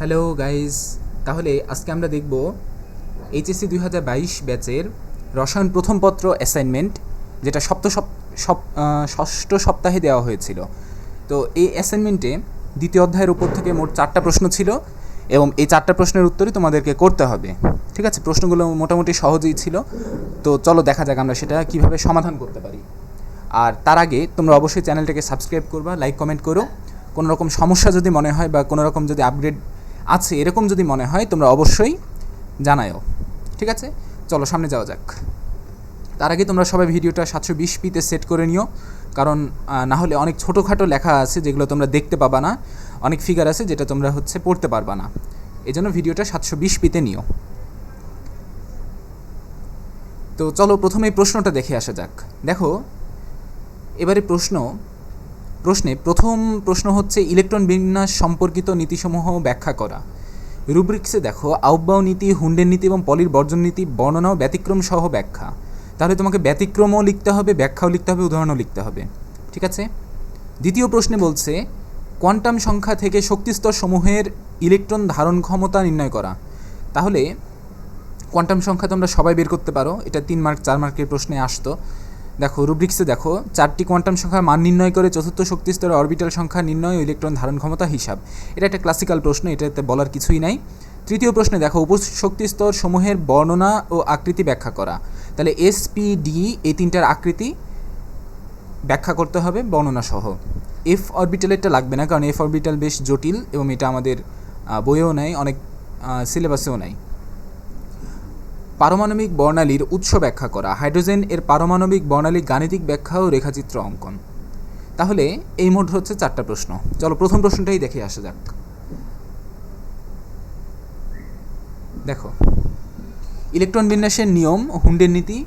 Hello guys, তাহলে আজকে আমরা দেখব এইচএসসি 2022 ব্যাচের রসায়ন প্রথম পত্র অ্যাসাইনমেন্ট, যেটা ষষ্ঠ সপ্তাহে দেওয়া হয়েছিল। তো এই অ্যাসাইনমেন্টে দ্বিতীয় অধ্যায়ের উপর থেকে মোট 4টা প্রশ্ন ছিল এবং এই 4টা প্রশ্নের উত্তরই তোমাদেরকে করতে হবে। ঠিক আছে, প্রশ্নগুলো মোটামুটি সহজই ছিল। তো চলো দেখা যাক আমরা সেটা কীভাবে সমাধান করতে পারি। আর তার আগে তোমরা অবশ্যই চ্যানেলটাকে সাবস্ক্রাইব করবা, লাইক কমেন্ট করো। কোনো রকম সমস্যা যদি মনে হয় বা কোনো রকম যদি আপগ্রেড আছে এরকম যদি মনে হয় তোমরা অবশ্যই জানাও। ঠিক আছে, চলো সামনে যাওয়া যাক। তার আগে তোমরা সবাই ভিডিওটা 720pতে সেট করে নিও, কারণ না হলে অনেক ছোটোখাটো লেখা আছে যেগুলো তোমরা দেখতে পাবা না, অনেক ফিগার আছে যেটা তোমরা পড়তে পারবা না। এই জন্য ভিডিওটা 720pতে নিও। তো চলো প্রথমে এই প্রশ্নটা দেখে আসা যাক। দেখো এবারে প্রশ্নে প্রথম প্রশ্ন হচ্ছে ইলেকট্রন বিন্যাস সম্পর্কিত নীতিসমূহ ব্যাখ্যা করা। রুব্রিক্সে দেখো আউটবাউ নীতি, হুন্ডের নীতি এবং পলির বর্জন নীতি বর্ণনা ও ব্যতিক্রম সহ ব্যাখ্যা। তাহলে তোমাকে ব্যতিক্রমও লিখতে হবে, ব্যাখ্যাও লিখতে হবে, উদাহরণও লিখতে হবে। ঠিক আছে, দ্বিতীয় প্রশ্নে বলছে কোয়ান্টাম সংখ্যা থেকে শক্তিস্তর সমূহের ইলেকট্রন ধারণ ক্ষমতা নির্ণয় করা। তাহলে কোয়ান্টাম সংখ্যা তোমরা সবাই বের করতে পারো, এটা 3 মার্ক 4 মার্কের প্রশ্নে আসতো। দেখো রুব্রিক্সে দেখো 4টি কোয়ান্টাম সংখ্যার মান নির্ণয় করে চতুর্থ শক্তি স্তরে অরবিটাল সংখ্যা নির্ণয় ও ইলেকট্রন ধারণ ক্ষমতা হিসাব। এটা একটা ক্লাসিক্যাল প্রশ্ন, এটাতে বলার কিছুই নাই। তৃতীয় প্রশ্নে দেখো উপশক্তি স্তর সমূহের বর্ণনা ও আকৃতি ব্যাখ্যা করা। তাহলে এসপিডি এই 3টার আকৃতি ব্যাখ্যা করতে হবে বর্ণনা সহ। এফ অরবিটালেরটা লাগবে না, কারণ এফ অরবিটাল বেশ জটিল এবং এটা আমাদের বইয়েও নাই, অনেক সিলেবাসেও নাই। পারমাণবিক বর্ণালীর উৎস ব্যাখ্যা করা। হাইড্রোজেন এর পারমাণবিক বর্ণালীর গাণিতিক ব্যাখ্যা ও রেখাচিত্র অঙ্কন। তাহলে এই মোট হচ্ছে 4টা প্রশ্ন। চলো প্রথম প্রশ্নটাই দেখে আসা যাক। দেখো ইলেকট্রন বিন্যাসের নিয়ম, হুন্ডের নীতি,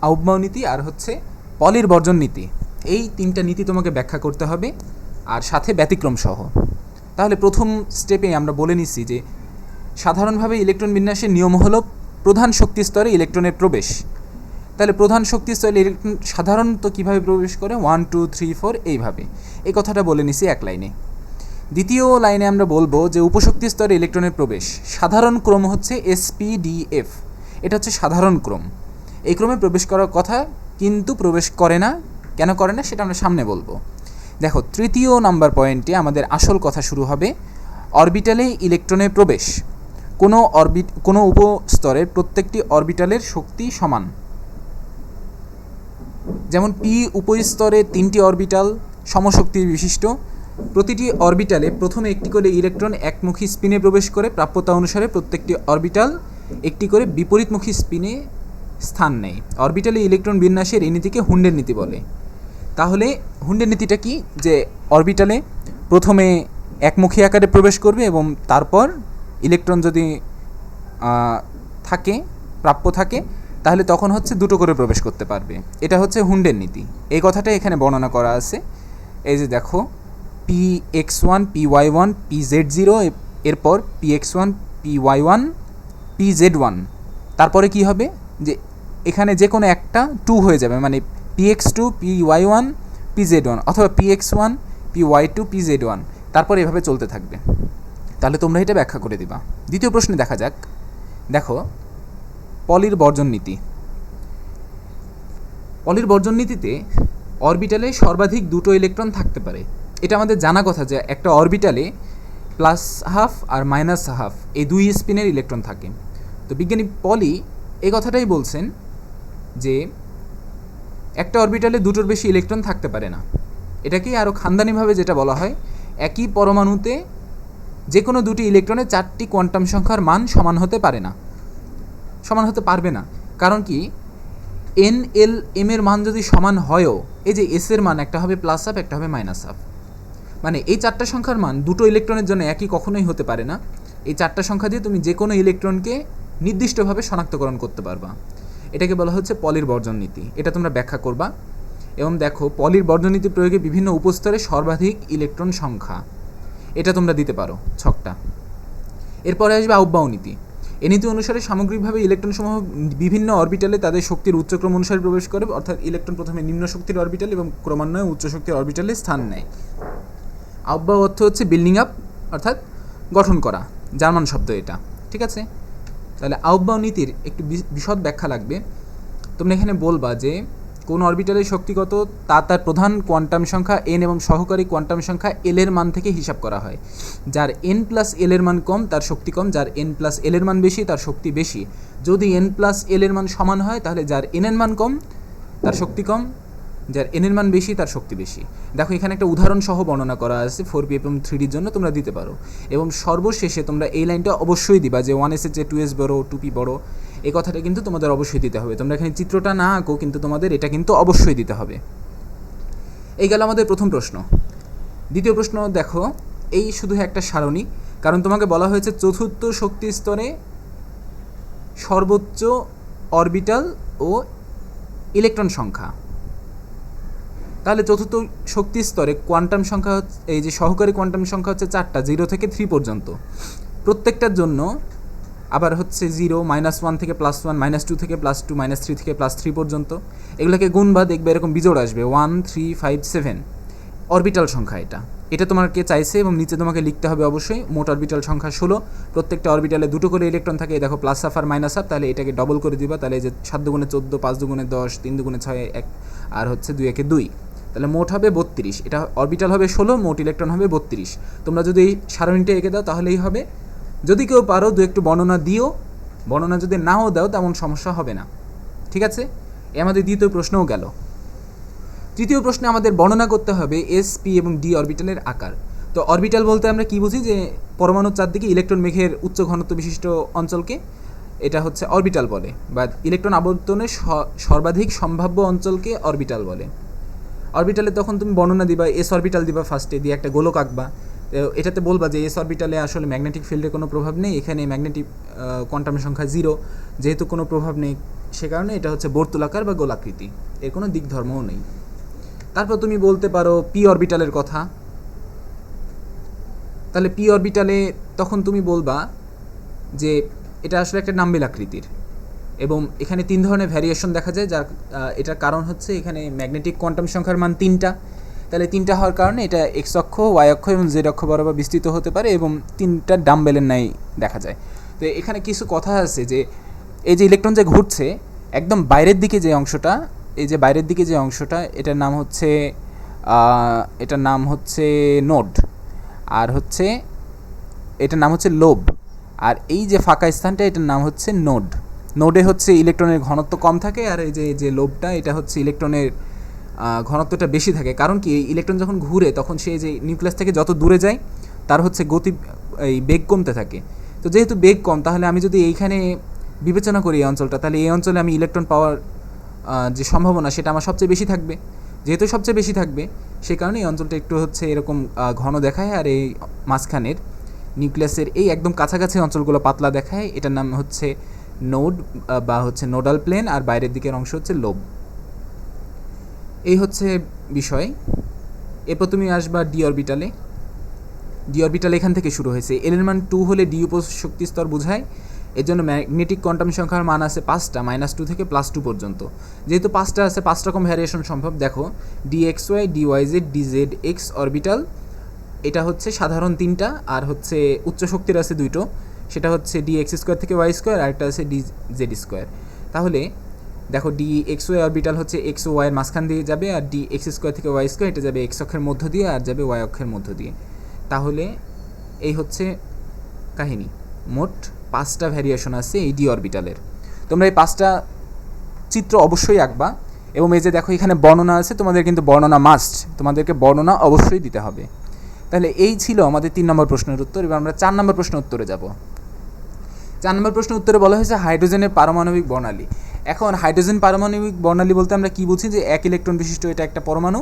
আউটবাউ নীতি আর হচ্ছে পলির বর্জন নীতি, এই 3টা নীতি তোমাকে ব্যাখ্যা করতে হবে আর সাথে ব্যতিক্রম সহ। তাহলে প্রথম স্টেপে আমরা বলে নিচ্ছি যে সাধারণভাবে ইলেকট্রন বিন্যাসের নিয়ম হলো প্রধান শক্তি স্তরে ইলেকট্রনের প্রবেশ। তাহলে প্রধান শক্তি স্তরে ইলেকট্রন সাধারণত কীভাবে প্রবেশ করে, 1 2 3 4 এইভাবে। এই কথাটা বলে নিছি এক লাইনে। দ্বিতীয় লাইনে আমরা বলবো যে উপশক্তি স্তরে ইলেকট্রনের প্রবেশ সাধারণ ক্রম হচ্ছে SPDF, এটা হচ্ছে সাধারণ ক্রম। এই ক্রমে প্রবেশ করার কথা, কিন্তু প্রবেশ করে না। কেন করে না সেটা আমরা সামনে বলবো। দেখো তৃতীয় নাম্বার পয়েন্টে আমাদের আসল কথা শুরু হবে। অরবিটালে ইলেকট্রনের প্রবেশ, কোনো উপস্তরের প্রত্যেকটি অরবিটালের শক্তি সমান। যেমন পি উপস্তরে 3টি অরবিটাল সমশক্তির বিশিষ্ট। প্রতিটি অরবিটালে প্রথমে একটি করে ইলেকট্রন একমুখী স্পিনে প্রবেশ করে, প্রাপ্যতা অনুসারে প্রত্যেকটি অরবিটাল একটি করে বিপরীতমুখী স্পিনে স্থান নেয়। অরবিটালে ইলেকট্রন বিন্যাসের এই নীতিকে হুন্ডের নীতি বলে। তাহলে হুন্ডের নীতিটা কি, যে অরবিটালে প্রথমে একমুখী আকারে প্রবেশ করবে এবং তারপর ইলেকট্রন যদি থাকে, প্রাপ্য থাকে, তাহলে তখন হচ্ছে 2টো করে প্রবেশ করতে পারবে। এটা হচ্ছে হুন্ডের নীতি। এই কথাটা এখানে বর্ণনা করা আছে। এই যে দেখো PX1 PY1 PZ0, এরপর PX1 PY1 PZ1, তারপরে কি হবে যে এখানে যে কোনো একটা 2 হয়ে যাবে, মানে PX2 PY1 PZ1 অথবা PX1 PY2 PZ1, তারপর এভাবে চলতে থাকবে। তাহলে তোমরা এটা ব্যাখ্যা করে দিবা। দ্বিতীয় প্রশ্নে দেখা যাক। দেখো পলির বর্জন নীতি। পলির বর্জন নীতিতে অরবিটালে সর্বাধিক 2টো ইলেকট্রন থাকতে পারে। এটা আমাদের জানা কথা যে একটা অরবিটালে +12 আর -12 এই 2 স্পিনের ইলেকট্রন থাকে। তো বিজ্ঞানী পলি এই কথাটাই বলছেন যে একটা অরবিটালে 2টোর বেশি ইলেকট্রন থাকতে পারে না। এটাকেই আরও খানদানিভাবে যেটা বলা হয়, একই পরমাণুতে যে কোনো 2টি ইলেকট্রনের 4টি কোয়ান্টাম সংখ্যার মান সমান হতে পারে না, সমান হতে পারবে না। কারণ কি, NLM এর মান যদি সমান হয়ও, এই যে S এর মান একটা হবে +12 একটা হবে -12, মানে এই 4টা সংখ্যার মান 2টো ইলেকট্রনের জন্য একই কখনোই হতে পারে না। এই 4টা সংখ্যা দিয়ে তুমি যে কোনো ইলেকট্রনকে নির্দিষ্টভাবে শনাক্তকরণ করতে পারবা। এটাকে বলা হচ্ছে পলির বর্জন নীতি। এটা তোমরা ব্যাখ্যা করবা। এবং দেখো পলির বর্জন নীতি প্রয়োগে বিভিন্ন উপস্তরে সর্বাধিক ইলেকট্রন সংখ্যা, এটা তোমরা দিতে পারো ছকটা। এরপরে আসবে আউটবাউ নীতি। এই নীতি অনুসারে সামগ্রিকভাবে ইলেকট্রনসমূহ বিভিন্ন অরবিটালে তাদের শক্তির উচ্চক্রম অনুসারে প্রবেশ করে, অর্থাৎ ইলেকট্রন প্রথমে নিম্ন শক্তির অরবিটাল এবং ক্রমান্বয়ে উচ্চ শক্তির অরবিটালে স্থান নেয়। আউটবাউ অর্থ হচ্ছে বিল্ডিং আপ, অর্থাৎ গঠন করা, জার্মান শব্দ এটা, ঠিক আছে। তাহলে আউফবাউ নীতির একটু বিশদ ব্যাখ্যা লাগবে। তোমরা এখানে বলবা যে কোন অরবিটালের শক্তি কত তা তার প্রধান কোয়ান্টাম সংখ্যা n এবং সহকারী কোয়ান্টাম সংখ্যা l এর মান থেকে হিসাব করা হয়। যার n প্লাস l এর মান কম তার শক্তি কম, যার n প্লাস l এর মান বেশি তার শক্তি বেশি। যদি n প্লাস l এর মান সমান হয় তাহলে যার n এর মান কম তার শক্তি কম, যার n এর মান বেশি তার শক্তি বেশি। দেখো এখানে একটা উদাহরণ সহ বর্ণনা করা আছে 4p এবং 3dর জন্য, তোমরা দিতে পারো। এবং সর্বশেষে তোমরা এই লাইনটা অবশ্যই দিবা যে 1s এর চেয়ে 2s বড়, 2p বড়, এই কথাটা কিন্তু তোমাদের অবশ্যই দিতে হবে। তোমরা এখানে চিত্রটা না আঁকো, কিন্তু তোমাদের এটা কিন্তু অবশ্যই দিতে হবে। এই গেল আমাদের প্রথম প্রশ্ন। দ্বিতীয় প্রশ্ন দেখো, এই শুধু একটা সারণী, কারণ তোমাকে বলা হয়েছে চতুর্থ শক্তি স্তরে সর্বোচ্চ অরবিটাল ও ইলেকট্রন সংখ্যা। তাহলে চতুর্থ শক্তি স্তরে কোয়ান্টাম সংখ্যা এই যে সহকারী কোয়ান্টাম সংখ্যা হচ্ছে 4টা, 0 থেকে 3 পর্যন্ত। প্রত্যেকটার জন্য আবার হচ্ছে 0, -1 থেকে +1, -2 থেকে +2, -3 থেকে +3 পর্যন্ত। এগুলোকে গুণবা দেখবে এরকম বিজোড় আসবে 1, 3, 5, 7 অরবিটাল সংখ্যা। এটা তোমাকে চাইছে এবং নিচে তোমাকে লিখতে হবে অবশ্যই মোট অরবিটাল সংখ্যা 16। প্রত্যেকটা অরবিটালে 2টো করে ইলেকট্রন থাকে, দেখো প্লাস হাফ আর মাইনাস হাফ, তাহলে এটাকে ডবল করে দিবা। তাহলে যে 7 দুগুণে 14, 5 দুগুণে 10, 3 দুগুণে 6, 1 আর হচ্ছে 2 একে 2, তাহলে মোট হবে 32। এটা অরবিটাল হবে 16, মোট ইলেকট্রন হবে 32। তোমরা যদি এই সারণীটা এঁকে দাও তাহলেই হবে। যদি কেউ পারো একটু বর্ণনা দিও, বর্ণনা যদি নাও দাও তেমন সমস্যা হবে না, ঠিক আছে। এ আমাদের দ্বিতীয় প্রশ্নও গেল। তৃতীয় প্রশ্নে আমাদের বর্ণনা করতে হবে এস, পি এবং ডি অরবিটালের আকার। তো অরবিটাল বলতে আমরা কি বুঝি, যে পরমাণুর চারদিকে ইলেকট্রন মেঘের উচ্চ ঘনত্ব বিশিষ্ট অঞ্চলকে এটা হচ্ছে অরবিটাল বলে, বা ইলেকট্রন আবর্তনের সর্বাধিক সম্ভাব্য অঞ্চলকে অরবিটাল বলে। অরবিটালে তখন তুমি বর্ণনা দিবা, এস অরবিটাল দিবা ফার্স্টে, দিয়ে একটা গোলক আঁকবা। এটাতে বলবা যে এস অরবিটালে আসলে ম্যাগনেটিক ফিল্ডের কোনো প্রভাব নেই, এখানে ম্যাগনেটিক কোয়ান্টাম সংখ্যা 0, যেহেতু কোনো প্রভাব নেই সে কারণে এটা হচ্ছে বর্তুলাকার বা গোলাকৃতি, এর কোনো দিক ধর্মও নেই। তারপর তুমি বলতে পারো পি অরবিটালের কথা। তাহলে পি অরবিটালে তখন তুমি বলবা যে এটা আসলে একটা নাম্বেল আকৃতির, এবং এখানে 3 ধরনের ভ্যারিয়েশন দেখা যায়, যার এটার কারণ হচ্ছে এখানে ম্যাগনেটিক কোয়ান্টাম সংখ্যার মান 3টা। তাহলে 3টা হওয়ার কারণে এটা এক্স অক্ষ, ওয়াই অক্ষ এবং জেড অক্ষ বরাবর বিস্তৃত হতে পারে, এবং 3টা ডাম্বেলের ন্যায় দেখা যায়। তো এখানে কিছু কথা আছে যে এই যে ইলেকট্রন যে ঘুরছে একদম বাইরের দিকে যে অংশটা, এই যে বাইরের দিকে যে অংশটা, এটার নাম হচ্ছে নোড, আর হচ্ছে এটার নাম হচ্ছে লোব। আর এই যে ফাঁকা স্থানটা এটার নাম হচ্ছে নোড। নোডে হচ্ছে ইলেকট্রনের ঘনত্ব কম থাকে, আর এই যে লোবটা এটা হচ্ছে ইলেকট্রনের ঘনত্বটা বেশি থাকে। কারণ কি, ইলেকট্রন যখন ঘুরে তখন সে যে নিউক্লিয়াস থেকে যত দূরে যায় তার হচ্ছে এই বেগ কমতে থাকে। তো যেহেতু বেগ কম, তাহলে আমি যদি এইখানে বিবেচনা করি এই অঞ্চলটা, তাহলে এই অঞ্চলে আমি ইলেকট্রন পাওয়ার যে সম্ভাবনা সেটা আমার সবচেয়ে বেশি থাকবে। যেহেতু সবচেয়ে বেশি থাকবে সেই কারণে এই অঞ্চলটা একটু হচ্ছে এরকম ঘন দেখায়, আর এই মাঝখানের নিউক্লিয়াসের এই একদম কাছাকাছি অঞ্চলগুলো পাতলা দেখায়। এটার নাম হচ্ছে নোড বা হচ্ছে নোডাল প্লেন, আর বাইরের দিকের অংশ হচ্ছে লোব। এই হচ্ছে বিষয়। এরপর তুমি আসবা ডি অরবিটালে। ডি অরবিটাল এখান থেকে শুরু হয়েছে। এল এর মান 2 হলে ডি উপশক্তি স্তর বোঝায়। এর জন্য ম্যাগনেটিক কোয়ান্টাম সংখ্যার মান আছে 5টা, -2 থেকে +2 পর্যন্ত। যেহেতু 5টা আছে, 5 রকম ভ্যারিয়েশন সম্ভব। দেখো D X Y, D Y Z, D Z X orbital, এটা হচ্ছে সাধারণ 3টা, আর হচ্ছে উচ্চ শক্তির আছে 2টো, সেটা হচ্ছে ডি এক্স স্কোয়ার থেকে ওয়াই স্কোয়ার, আর একটা আছে ডি জেড স্কোয়ার। তাহলে দেখো ডি এক্স ওয়াই অরবিটাল হচ্ছে এক্স ও ওয়াইয়ের মাঝখান দিয়ে যাবে, আর ডি এক্স স্কোয়ার থেকে ওয়াই স্কোয়ার এটা যাবে এক্স অক্ষের মধ্য দিয়ে, আর যাবে ওয়াই অক্ষের মধ্য দিয়ে। তাহলে এই হচ্ছে কাহিনী। মোট 5টা ভ্যারিয়েশন আছে এই ডি অরবিটালের। তোমরা এই 5টা চিত্র অবশ্যই আঁকবা, এবং এই যে দেখো এখানে বর্ণনা আছে, তোমাদের কিন্তু বর্ণনা মাস্ট, তোমাদেরকে বর্ণনা অবশ্যই দিতে হবে। তাহলে এই ছিল আমাদের 3 নম্বর প্রশ্নের উত্তর। এবার আমরা 4 নম্বর প্রশ্নের উত্তরে যাব। 4 নম্বর প্রশ্নের উত্তরে বলা হয়েছে হাইড্রোজেনের পারমাণবিক বর্ণালী। এখন হাইড্রোজেন পারমাণবিক বর্ণালী বলতে আমরা কি বুঝি, যে 1 ইলেকট্রন বিশিষ্ট এটা একটা পরমাণু।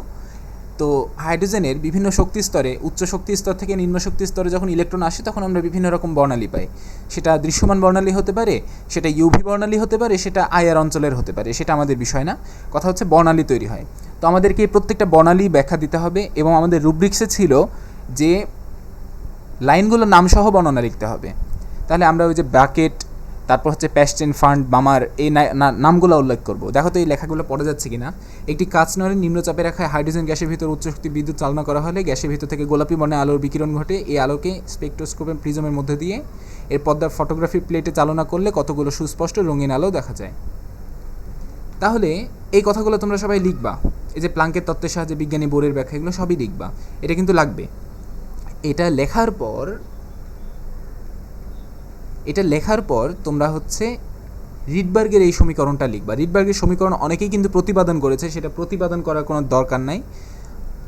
তো হাইড্রোজেনের বিভিন্ন শক্তি স্তরে, উচ্চ শক্তি স্তর থেকে নিম্ন শক্তি স্তরে যখন ইলেকট্রন আসে তখন আমরা বিভিন্ন রকম বর্ণালী পাই। সেটা দৃশ্যমান বর্ণালী হতে পারে, সেটা ইউভি বর্ণালী হতে পারে, সেটা আইআর অঞ্চলের হতে পারে, সেটা আমাদের বিষয় না। কথা হচ্ছে বর্ণালী তৈরি হয়। তো আমাদেরকে এই প্রত্যেকটা বর্ণালী ব্যাখ্যা দিতে হবে, এবং আমাদের রুব্রিক্সে ছিল যে লাইনগুলোর নামসহ বর্ণনা লিখতে হবে। তাহলে আমরা ওই যে ব্র্যাকেট, তারপর হচ্ছে প্যাস্টেন, ফান্ড, বামার, এই নামগুলো উল্লেখ করব। দেখো তো এই লেখাগুলো পড়া যাচ্ছে কিনা। একটি কাঁচ নলে নিম্নচাপে রাখায় হাইড্রোজেন গ্যাসের ভিতর উচ্চ শক্তি বিদ্যুৎ চালনা করা হলে গ্যাসের ভিতর থেকে গোলাপি বর্ণের আলোর বিকিরণ ঘটে। এই আলোকে স্পেকট্রোস্কোপের প্রিজমের মধ্যে দিয়ে এর পর্দার ফটোগ্রাফি প্লেটে চালনা করলে কতগুলো সুস্পষ্ট রঙিন আলো দেখা যায়। তাহলে এই কথাগুলো তোমরা সবাই লিখবা। এই যে প্লাঙ্কের তত্ত্বের সাহায্যে বিজ্ঞানী বোরের ব্যাখ্যা, এগুলো সবই লিখবা। এটা কিন্তু লাগবে। এটা লেখার পর তোমরা হচ্ছে রিডবার্গের এই সমীকরণটা লিখবা। রিডবার্গের সমীকরণ অনেকেই কিন্তু প্রতিপাদন করেছে, সেটা প্রতিপাদন করার কোনো দরকার নাই।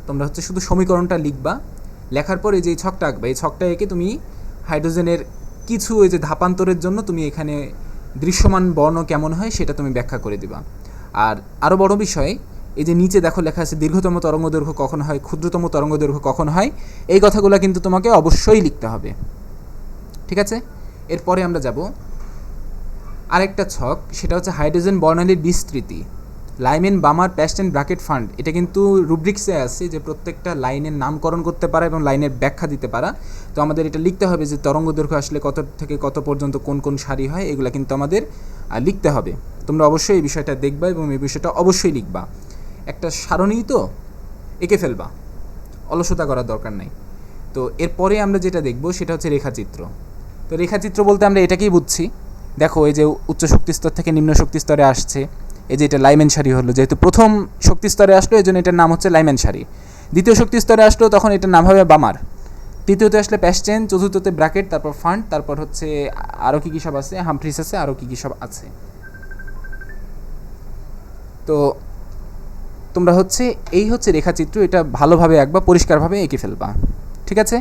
তোমরা হচ্ছে শুধু সমীকরণটা লিখবা। লেখার পর এই যে ছকটা আঁকবা, এই ছকটা এঁকে তুমি হাইড্রোজেনের কিছু ওই যে ধাপান্তরের জন্য তুমি এখানে দৃশ্যমান বর্ণ কেমন হয় সেটা তুমি ব্যাখ্যা করে দিবা। আর আরও বড় বিষয়, এই যে নিচে দেখো লেখা আছে দীর্ঘতম তরঙ্গদৈর্ঘ্য কখন হয়, ক্ষুদ্রতম তরঙ্গদৈর্ঘ্য কখন হয়, এই কথাগুলো কিন্তু তোমাকে অবশ্যই লিখতে হবে। ঠিক আছে? এরপরে আমরা যাব আরেকটা ছক, সেটা হচ্ছে হাইড্রোজেন বর্ণালীর বিস্তৃতি। লাইমেন, বামার, প্যাস্টেন, ব্র্যাকেট, ফান্ড, এটা কিন্তু রুব্রিক্সে আছে যে প্রত্যেকটা লাইনের নামকরণ করতে পারা এবং লাইনের ব্যাখ্যা দিতে পারা। তো আমাদের এটা লিখতে হবে যে তরঙ্গদৈর্ঘ্য আসলে কত থেকে কত পর্যন্ত কোন কোন সারি হয়, এগুলো কিন্তু আমাদের লিখতে হবে। তোমরা অবশ্যই এই বিষয়টা দেখবা এবং এই বিষয়টা অবশ্যই লিখবা। একটা সারণী তো এঁকে ফেলবা, অলসতা করার দরকার নাই। তো এরপরে আমরা যেটা দেখব সেটা হচ্ছে রেখাচিত্র। তো রেখাচিত্র বলতে আমরা এটাকেই বুঝছি, দেখো এই যে উচ্চ শক্তি স্তর থেকে নিম্ন শক্তি স্তরে আসছে, এই যে এটা লাইমেন সারি হলো, যেহেতু প্রথম শক্তি স্তরে আসলো এই জন্য এটার নাম হচ্ছে লাইমেন সারি। দ্বিতীয় শক্তি স্তরে আসলো তখন এটার নাম হবে বামার। তৃতীয়তে আসলে প্যাস্টেন, চতুর্থতে ব্র্যাকেট, তারপর ফান্ড, তারপর হচ্ছে আরও কী কী সব আছে, হামফ্রিস আছে, আরও কী কী সব আছে। তো তোমরা হচ্ছে এই হচ্ছে রেখাচিত্র, এটা ভালোভাবে একবার পরিষ্কারভাবে এঁকে ফেলবা। ঠিক আছে?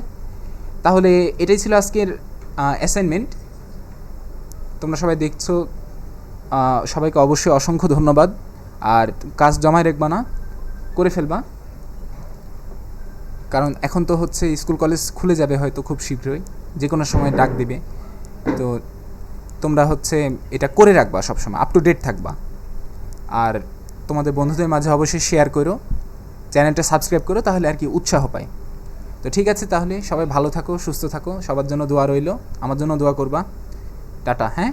তাহলে এটাই ছিল আজকের অ্যাসাইনমেন্ট। তোমরা সবাই দেখছো, সবাইকে অবশ্যই অসংখ্য ধন্যবাদ। আর কাজ জমায় রাখবা না, করে ফেলবা, কারণ এখন তো হচ্ছে স্কুল কলেজ খুলে যাবে হয়তো খুব শীঘ্রই, যে কোনো সময় ডাক দিবে। তো তোমরা হচ্ছে এটা করে রাখবা, সবসময় আপ টু ডেট থাকবা। আর তোমাদের বন্ধুদের মাঝে অবশ্যই শেয়ার করো, চ্যানেলটা সাবস্ক্রাইব করো, তাহলে আর কি উৎসাহ পায়। তো ঠিক আছে, তাহলে সবাই ভালো থাকো, সুস্থ থাকো, সবার জন্য দোয়া রইল, আমার জন্য দোয়া করবা। টাটা। হ্যাঁ।